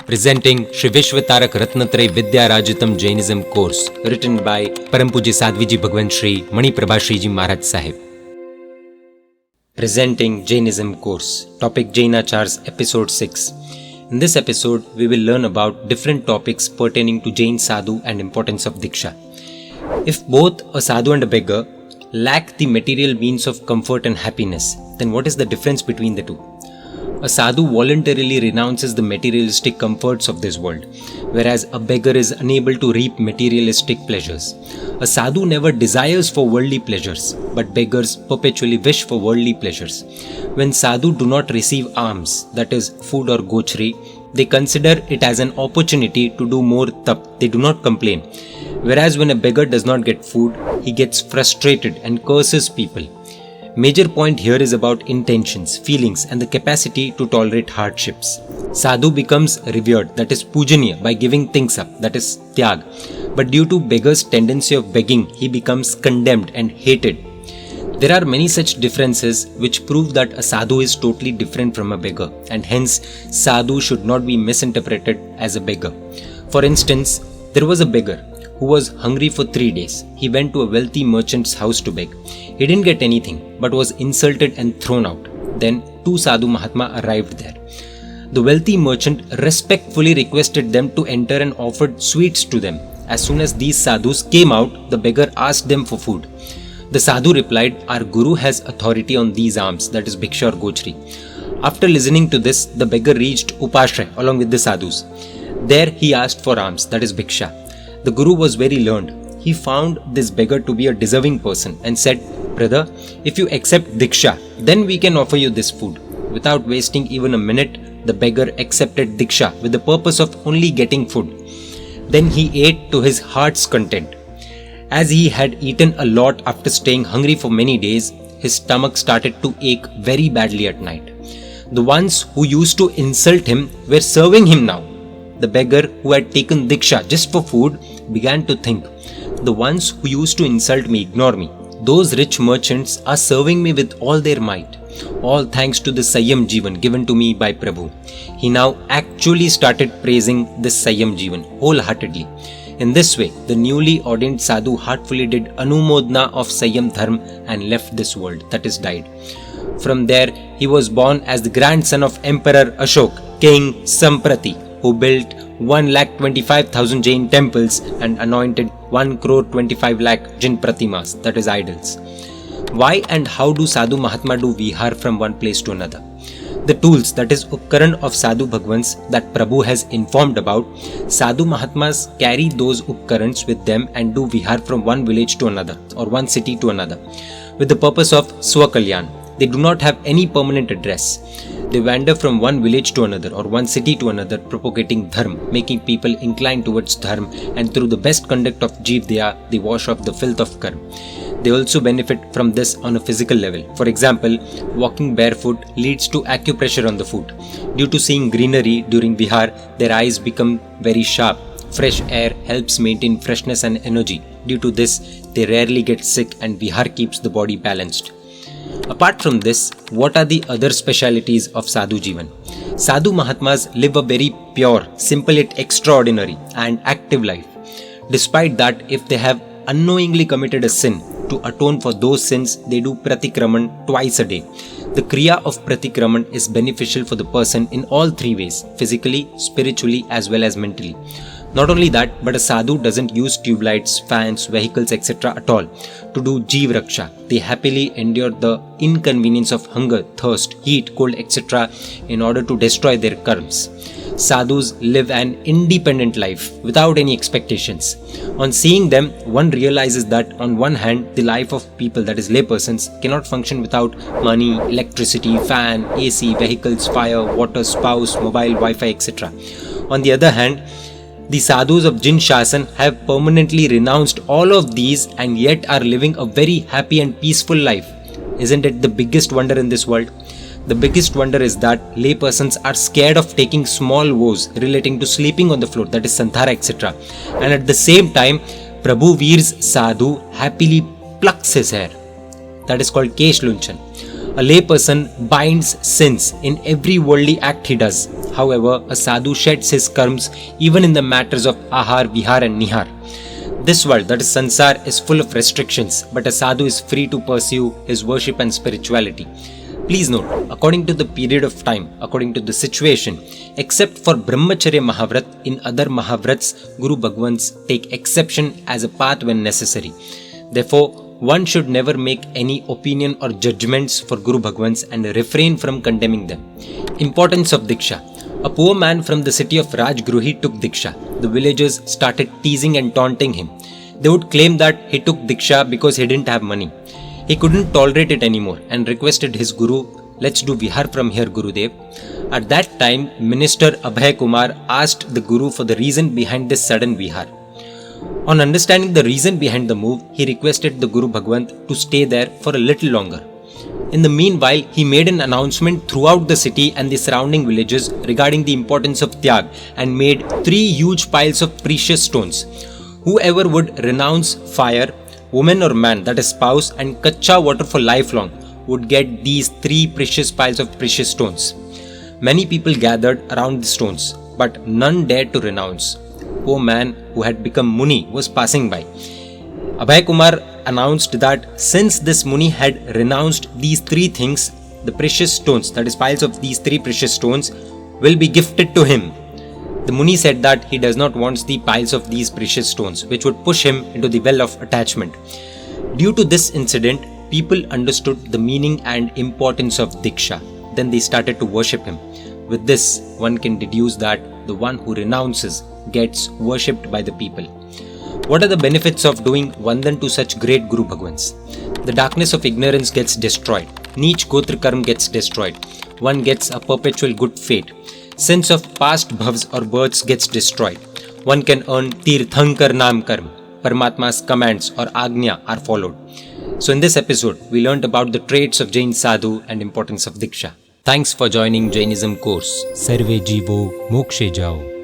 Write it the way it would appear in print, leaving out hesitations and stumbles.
presenting Shri Vishwataarak Ratnatrayi Vidhya Raajitam Jainism course written by Param Pujya Sadhviji Bhagwan Shri Maniprabha Shriji Maharaj Saheb. Presenting Jainism course, topic Jainachar's episode 6. In this episode, we will learn about different topics pertaining to Jain sadhu and importance of Diksha. If both a sadhu and a beggar lack the material means of comfort and happiness, then what is the difference between the two? A sadhu voluntarily renounces the materialistic comforts of this world, whereas a beggar is unable to reap materialistic pleasures. A sadhu never desires for worldly pleasures, but beggars perpetually wish for worldly pleasures. When sadhu do not receive alms, that is food or gochri, they consider it as an opportunity to do more tap. They do not complain. Whereas when a beggar does not get food, he gets frustrated and curses people. Major point here is about intentions, feelings and the capacity to tolerate hardships. Sadhu becomes revered, that is pujaniya, by giving things up, that is tyag. But due to beggar's tendency of begging, he becomes condemned and hated. There are many such differences which prove that a sadhu is totally different from a beggar, and hence sadhu should not be misinterpreted as a beggar. For instance, there was a beggar who was hungry for 3 days. He went to a wealthy merchant's house to beg. He didn't get anything, but was insulted and thrown out. Then 2 sadhu mahatma arrived there. The wealthy merchant respectfully requested them to enter and offered sweets to them. As soon as these sadhus came out, the beggar asked them for food. The sadhu replied, "Our guru has authority on these alms, that is bhiksha or gochri." After listening to this, the beggar reached Upashray along with the sadhus. There he asked for alms, that is bhiksha. The guru was very learned. He found this beggar to be a deserving person and said, "Brother, if you accept diksha, then we can offer you this food." Without wasting even a minute, the beggar accepted diksha with the purpose of only getting food. Then he ate to his heart's content. As he had eaten a lot after staying hungry for many days, his stomach started to ache very badly at night. The ones who used to insult him were serving him now. The beggar who had taken diksha just for food began to think, "The ones who used to insult me ignore me. Those rich merchants are serving me with all their might, all thanks to the Sayyam Jivan given to me by Prabhu." He now actually started praising this Sayyam Jivan wholeheartedly. In this way, the newly ordained sadhu heartfully did Anumodna of Sayyam Dharma and left this world, that is died. From there, he was born as the grandson of Emperor Ashok, King Samprati, who built 1,25,000 Jain temples and anointed 1,25,00,000 Jain pratimas, that is idols. Why and how do sadhu mahatma do vihar from one place to another? The tools, that is upkaran of sadhu bhagwans that Prabhu has informed about, sadhu mahatmas carry those upkarans with them and do vihar from one village to another or one city to another with the purpose of swakalyan. They do not have any permanent address. They wander from one village to another or one city to another, propagating dharma, making people inclined towards dharma, and through the best conduct of jivdya, they wash off the filth of karma. They also benefit from this on a physical level. For example, walking barefoot leads to acupressure on the foot. Due to seeing greenery during vihar, their eyes become very sharp. Fresh air helps maintain freshness and energy. Due to this, they rarely get sick and vihar keeps the body balanced. Apart from this, what are the other specialities of Sadhu Jivan? Sadhu Mahatmas live a very pure, simple yet extraordinary and active life. Despite that, if they have unknowingly committed a sin, to atone for those sins, they do pratikraman twice a day. The kriya of pratikraman is beneficial for the person in all 3 ways, physically, spiritually as well as mentally. Not only that, but a sadhu doesn't use tube lights, fans, vehicles, etc. at all to do jeev raksha. They happily endure the inconvenience of hunger, thirst, heat, cold, etc. in order to destroy their karmas. Sadhus live an independent life without any expectations. On seeing them, one realizes that on one hand, the life of people, that is laypersons, cannot function without money, electricity, fan, AC, vehicles, fire, water, spouse, mobile, Wi-Fi, etc. On the other hand, the sadhus of Jinshasan have permanently renounced all of these and yet are living a very happy and peaceful life. Isn't it the biggest wonder in this world? The biggest wonder is that laypersons are scared of taking small vows relating to sleeping on the floor, that is santhara, etc. And at the same time, Prabhu Veer's sadhu happily plucks his hair. That is called Kesh Lunchan. A layperson binds sins in every worldly act he does. However, a sadhu sheds his karms even in the matters of ahar, vihar and nihar. This world, that is sansar, is full of restrictions, but a sadhu is free to pursue his worship and spirituality. Please note, according to the period of time, according to the situation, except for Brahmacharya Mahavrat, in other Mahavrats, Guru Bhagwans take exception as a path when necessary. Therefore, one should never make any opinion or judgments for Guru Bhagwans and refrain from condemning them. Importance of Diksha. A poor man from the city of Rajgruhi took Diksha. The villagers started teasing and taunting him. They would claim that he took Diksha because he didn't have money. He couldn't tolerate it anymore and requested his Guru, "Let's do Vihar from here, Gurudev." At that time, Minister Abhay Kumar asked the Guru for the reason behind this sudden Vihar. On understanding the reason behind the move, he requested the Guru Bhagwant to stay there for a little longer. In the meanwhile, he made an announcement throughout the city and the surrounding villages regarding the importance of Tyag and made 3 huge piles of precious stones. Whoever would renounce fire, woman or man, that is spouse, and kacha water for lifelong would get these 3 precious piles of precious stones. Many people gathered around the stones, but none dared to renounce. Poor man who had become Muni was passing by. Abhay Kumar announced that since this Muni had renounced these 3 things, the precious stones, that is piles of these 3 precious stones, will be gifted to him. The Muni said that he does not want the piles of these precious stones, which would push him into the well of attachment. Due to this incident, people understood the meaning and importance of Diksha. Then they started to worship him. With this, one can deduce that the one who renounces gets worshipped by the people. What are the benefits of doing Vandan to such great Guru Bhagwans? The darkness of ignorance gets destroyed. Neech Gotra Karm gets destroyed. One gets a perpetual good fate. Sense of past bhavs or births gets destroyed. One can earn Tirthankar Nam Karm. Paramatma's commands or Agnya are followed. So in this episode, we learnt about the traits of Jain Sadhu and importance of Diksha. Thanks for joining Jainism course. Sarve Jivo Mokshe Jao.